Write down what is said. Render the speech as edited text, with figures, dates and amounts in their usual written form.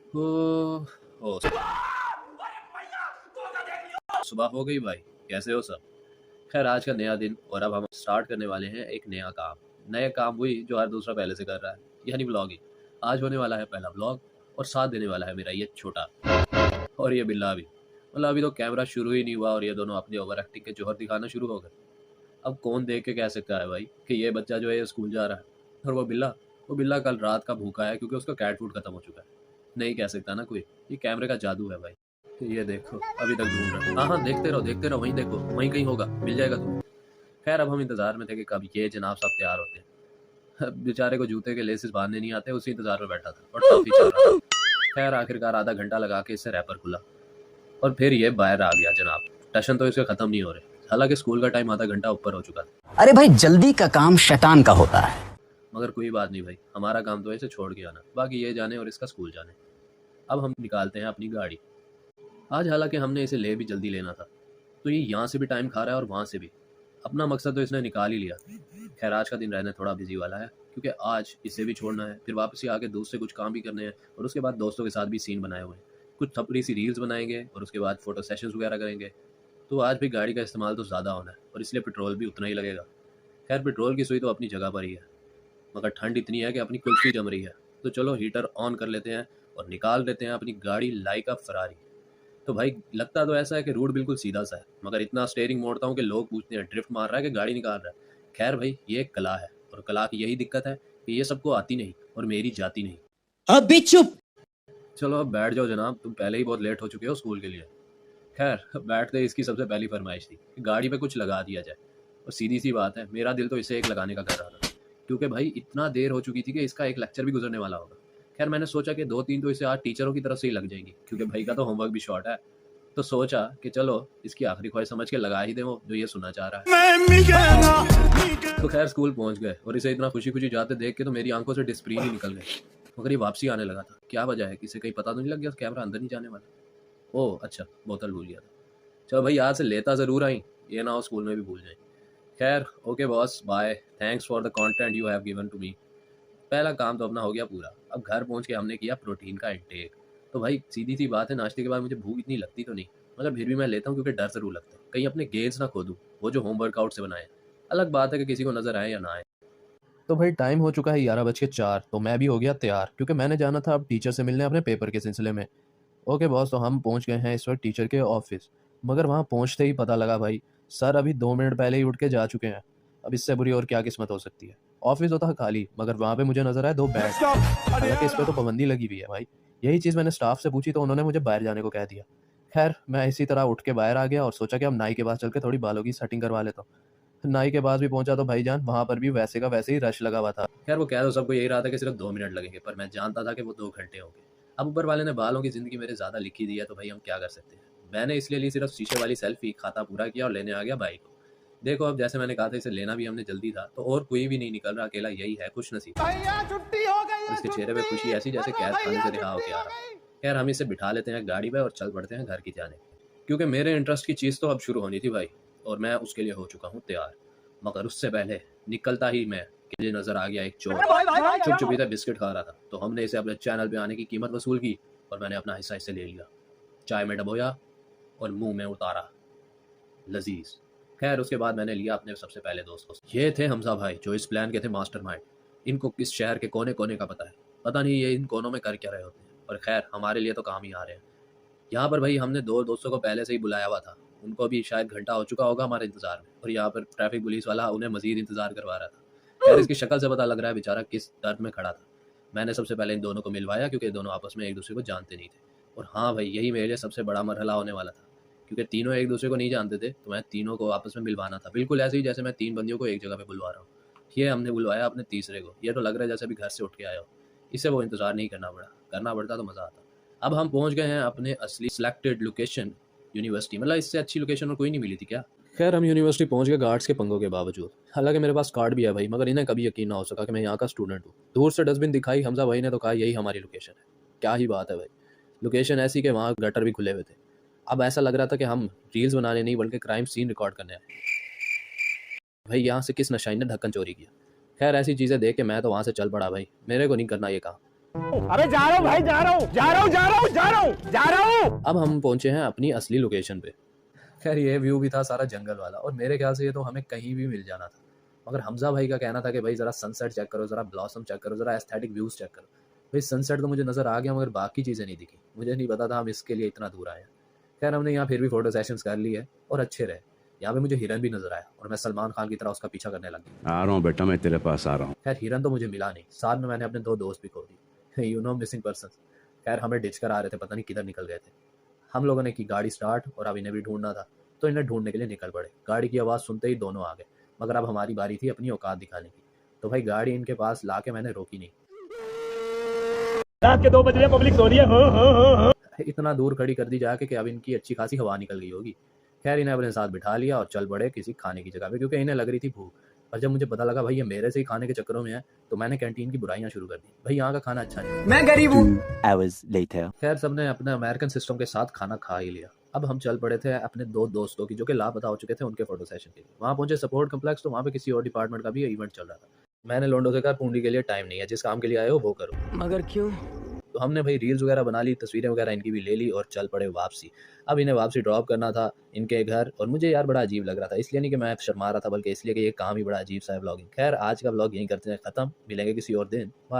ओ, ओ सुबह हो गई भाई। कैसे हो सब? खैर आज का नया दिन और अब हम स्टार्ट करने वाले हैं एक नया काम। नया काम वही जो हर दूसरा पहले से कर रहा है, यानी ब्लॉगिंग। आज होने वाला है पहला ब्लॉग और साथ देने वाला है मेरा ये छोटा और ये बिल्ला भी। मतलब अभी तो कैमरा शुरू ही नहीं हुआ और ये दोनों अपनी ओवर एक्टिंग के जोहर दिखाना शुरू हो गए। अब कौन देख के कह सकता है भाई कि ये बच्चा जो है ये स्कूल जा रहा है, और वो बिल्ला कल रात का भूखा है क्योंकि उसका कैट फूड खत्म हो चुका है। नहीं कह सकता ना कोई, ये कैमरे का जादू है भाई। ये देखो अभी तक ढूंढ रहा है। हाँ हाँ, देखते रहो, वहीं देखो, वहीं कहीं होगा, मिल जाएगा तुम्हें। खैर अब हम इंतजार में थे कि कब ये जनाब साहब तैयार होते हैं। बेचारे को जूते के लेसेस बांधने नहीं आते, उसी इंतजार में बैठा था और काफी चल रहा था। खैर आखिरकार आधा घंटा लगा के इससे रैपर खुला और फिर ये बाहर आ गया जनाब। टशन तो इसके खत्म नहीं हो रहे, हालांकि स्कूल का टाइम आधा घंटा ऊपर हो चुका था। अरे भाई, जल्दी का काम शैतान का होता है। मगर कोई बात नहीं भाई, हमारा काम तो है इसे छोड़ के आना, बाकी ये जाने और इसका स्कूल जाने। अब हम निकालते हैं अपनी गाड़ी। आज हालांकि हमने इसे ले भी जल्दी लेना था, तो ये यहाँ से भी टाइम खा रहा है और वहाँ से भी। अपना मकसद तो इसने निकाल ही लिया। खैर आज का दिन रहने थोड़ा बिजी वाला है क्योंकि आज इसे भी छोड़ना है, फिर वापस ही आके दोस्त से कुछ काम भी करने हैं और उसके बाद दोस्तों के साथ भी सीन बनाए हुए हैं। कुछ थपड़ी सी रील्स बनाएंगे और उसके बाद फोटो सेशंस वगैरह करेंगे। तो आज भी गाड़ी का इस्तेमाल तो ज़्यादा होना है और इसलिए पेट्रोल भी उतना ही लगेगा। खैर पेट्रोल की सुई तो अपनी जगह पर ही है, मगर ठंड इतनी है कि अपनी कुल्फी जम रही है। तो चलो हीटर ऑन कर लेते हैं और निकाल लेते हैं अपनी गाड़ी लाइका फरारी। तो भाई लगता तो ऐसा है कि रूट बिल्कुल सीधा सा है, मगर इतना स्टेयरिंग मोड़ता हूँ कि लोग पूछते हैं ड्रिफ्ट मार रहा है कि गाड़ी निकाल रहा है। खैर भाई ये एक कला है और कला की यही दिक्कत है कि ये सबको आती नहीं और मेरी जाती नहीं। अभी चुप। चलो अब बैठ जाओ जनाब, तुम पहले ही बहुत लेट हो चुके हो स्कूल के लिए। खैर बैठते इसकी सबसे पहली फरमाइश थी कि गाड़ी पे कुछ लगा दिया जाए। और सीधी सी बात है, मेरा दिल तो इसे एक लगाने का कर रहा था क्योंकि भाई इतना देर हो चुकी थी कि इसका एक लेक्चर भी गुजरने वाला होगा। खैर मैंने सोचा कि 2-3 तो इसे आज टीचरों की तरफ से ही लग जाएंगी क्योंकि भाई का तो होमवर्क भी शॉर्ट है। तो सोचा कि चलो इसकी आखिरी ख्वाहिश समझ के लगा ही दे वो जो ये सुनना चाह रहा है। तो खैर स्कूल पहुंच गए और इसे इतना खुशी खुशी जाते देख के तो मेरी आंखों से डिस्प्रीन ही निकल गए। मगर ये वापसी आने लगा था, क्या वजह है, किसी कहीं पता तो नहीं लग गया कैमरा अंदर नहीं जाने वाला। ओह अच्छा, बोतल भूल गया था। चलो भाई आज से लेता ज़रूर आई, ये ना हो स्कूल में भी भूल जाए। खैर okay boss, bye, thanks for the content you have given to me. पहला काम तो अपना हो गया पूरा। अब घर पहुंच के हमने किया प्रोटीन का इंटेक। तो भाई सीधी सी बात है, नाश्ते के बाद मुझे भूख इतनी लगती तो नहीं, मगर फिर भी मैं लेता हूँ क्योंकि डर ज़रूर लगता है कहीं अपने गेंस ना खो दूँ, वो जो होम वर्कआउट से बनाए। अलग बात है कि किसी को नज़र आए या ना आए। तो भाई टाइम हो चुका है 11:04, तो मैं भी हो गया तैयार क्योंकि मैंने जाना था अब टीचर से मिलने अपने पेपर के सिलसिले में। ओके बॉस, तो हम पहुंच गए हैं इस वक्त टीचर के ऑफिस। मगर वहाँ पहुंचते ही पता लगा भाई सर अभी 2 मिनट पहले ही उठ के जा चुके हैं। अब इससे बुरी और क्या किस्मत हो सकती है। ऑफिस तो था खाली, मगर वहाँ पे मुझे नजर आया 2 बैग। हालांकि इस पर तो पाबंदी लगी हुई है भाई। यही चीज़ मैंने स्टाफ से पूछी तो उन्होंने मुझे बाहर जाने को कह दिया। खैर मैं इसी तरह उठ के बाहर आ गया और सोचा कि अब नाई के पास चल के थोड़ी बालों की सेटिंग करवा लेता हूँ। नाई के पास भी पहुंचा तो भाईजान वहाँ पर भी वैसे का वैसे ही रश लगा हुआ था। खैर वो कह तो सबको यही रहा था कि सिर्फ 2 मिनट लगेंगे, पर मैं जानता था कि वो 2 घंटे होंगे। अब ऊपर वाले ने बालों की ज़िंदगी मेरे ज़्यादा लिखी दी है तो भाई हम क्या कर सकते हैं। मैंने इसलिए ली सिर्फ शीशे वाली सेल्फी, खाता पूरा किया और लेने आ गया बाइक को। देखो अब जैसे मैंने कहा था इसे लेना भी हमने जल्दी था, तो और कोई भी नहीं निकल रहा, अकेला यही है खुश नसीब। और इसके चेहरे पे खुशी ऐसी जैसे कैद खाने से रिहा होकर आ रहा। खैर हम इसे बिठा लेते हैं गाड़ी में और चल पड़ते हैं घर की जाने, क्योंकि मेरे इंटरेस्ट की चीज़ तो अब शुरू होनी थी भाई और मैं उसके लिए हो चुका हूँ तैयार। मगर उससे पहले निकलता ही मैं मुझे नजर आ गया एक चोर चुप चुपीते बिस्किट खा रहा था। तो हमने इसे अपने चैनल पे आने की कीमत वसूल की और मैंने अपना हिस्सा इससे ले लिया। चाय में डबोया और मुंह में उतारा, लजीज। खैर उसके बाद मैंने लिया अपने सबसे पहले दोस्त को। ये थे हमजा भाई जो इस प्लान के थे मास्टरमाइंड। इनको किस शहर के कोने कोने का पता है, पता नहीं ये इन कोनों में कर क्या रहे होते हैं, पर खैर हमारे लिए तो काम ही आ रहे हैं। यहाँ पर भाई हमने 2 दोस्तों को पहले से ही बुलाया हुआ था, उनको भी शायद घंटा हो चुका होगा हमारे इंतजार में, और यहाँ पर ट्रैफिक पुलिस वाला उन्हें मजीद इंतजार करवा रहा था। खैर इसकी शक्ल से पता लग रहा है बेचारा किस दर्द में खड़ा था। मैंने सबसे पहले इन दोनों को मिलवाया क्योंकि ये दोनों आपस में एक दूसरे को जानते नहीं थे। और हाँ भाई यही मेरे लिए सबसे बड़ा मरहला होने वाला था, क्योंकि तीनों एक दूसरे को नहीं जानते थे, तो मैं तीनों को आपस में मिलवाना था, बिल्कुल ऐसे ही जैसे मैं 3 बंदियों को एक जगह पे बुलवा रहा हूँ। ये हमने बुलवाया अपने तीसरे को, ये तो लग रहा है जैसे अभी घर से उठ के आया हो। इससे वो इंतजार नहीं करना पड़ा, करना पड़ता तो मज़ा आता। अब हम पहुंच गए हैं अपने असली सिलेक्टेड लोकेशन, यूनिवर्सिटी। मतलब इससे अच्छी लोकेशन और कोई नहीं मिली थी क्या। खैर हम यूनिवर्सिटी पहुंच गए गार्ड्स के पंगों के बावजूद। हालांकि मेरे पास कार्ड भी है भाई, मगर इन्हें कभी यकीन ना हो सका कि मैं यहाँ का स्टूडेंट हूँ। दूर से डस्टबिन दिखाई हमजा भाई ने तो कहा यही हमारी लोकेशन है। क्या ही बात है भाई, लोकेशन ऐसी कि वहाँ गटर भी खुले हुए थे। अब ऐसा लग रहा था कि हम रील्स बनाने नहीं बल्कि क्राइम सीन रिकॉर्ड करने आए। भाई यहाँ से किस नशाई ने ढक्कन चोरी किया। खैर ऐसी चीज़ें देख के मैं तो वहाँ से चल पड़ा भाई, मेरे को नहीं करना ये काम। अबे जा रहा हूँ भाई, जा रहा हूँ, जा रहा हूँ, जा रहा हूँ, जा रहा हूँ, जा रहा हूँ। अब हम पहुंचे हैं अपनी असली लोकेशन पे। खैर ये व्यू भी था सारा जंगल वाला, और मेरे ख्याल से ये तो हमें कहीं भी मिल जाना था, मगर हमजा भाई का कहना था कि भाई ज़रा सनसेट चेक करो, ज़रा ब्लॉसम चेक करो, ज़रा एस्थेटिक व्यूज़ चेक करो। भाई सनसेट तो मुझे नज़र आ गया, मगर बाकी चीज़ें नहीं दिखी। मुझे नहीं पता था हम इसके लिए इतना दूर आए हैं। खैर हमने यहाँ फिर भी फ़ोटो सेशंस कर ली है और अच्छे रहे। यहाँ पे मुझे हिरन भी नज़र आया और मैं सलमान खान की तरह उसका पीछा करने लग गया। आ रहा हूँ बेटा, मैं तेरे पास आ रहा हूँ। खैर हिरन तो मुझे मिला नहीं, साथ में मैंने अपने 2 दोस्त भी खो दिए। You know missing person. खैर हमें डिच कर आ रहे थे, पता नहीं किधर निकल गए थे। हम लोगों ने की गाड़ी स्टार्ट और अब इन्हें भी ढूंढना था, तो इन्हें ढूंढने के लिए निकल पड़े। गाड़ी की आवाज़ सुनते ही दोनों आ गए, मगर अब हमारी बारी थी अपनी औकात दिखाने की। तो भाई गाड़ी इनके पास ला के मैंने रोकी नहीं। रात के 2 बज रहे हैं, पब्लिक सो रही है। हाँ। इतना दूर खड़ी कर दी जाके कि अब इनकी अच्छी खासी हवा निकल गई होगी। खैर इन्हें अपने साथ बिठा लिया और चल पड़े किसी खाने की जगह पे, क्योंकि इन्हें लग रही थी भूख। और जब मुझे पता लगा भाई ये मेरे से ही खाने के चक्करों में है, तो मैंने कैंटीन की बुराइयां शुरू कर दी। भाई यहाँ का खाना अच्छा नहीं। मैं गरीब हूँ। hours later. खैर सबने अपने अमेरिकन सिस्टम के साथ खाना खा ही लिया। अब हम चल पड़े थे अपने 2 दोस्तों की, जो कि लापता हो चुके थे, उनके फोटो सेशन के लिए। वहाँ पहुंचे सपोर्ट कम्प्लेक्स, तो वहाँ पे किसी और डिपार्टमेंट का भी इवेंट चल रहा था। मैंने लोंडो से कहा पूंडी के लिए टाइम नहीं है, जिस काम के लिए आए हो वो करो। मगर क्यों? तो हमने भाई रील्स वगैरह बना ली, तस्वीरें वगैरह इनकी भी ले ली और चल पड़े वापसी। अब इन्हें वापसी ड्रॉप करना था इनके घर, और मुझे यार बड़ा अजीब लग रहा था, इसलिए नहीं कि मैं शर्मा रहा था, बल्कि इसलिए कि ये काम ही बड़ा अजीब सा है व्लॉगिंग। खैर आज का व्लॉग यहीं करते हैं ख़त्म, मिलेंगे किसी और दिन। बाय।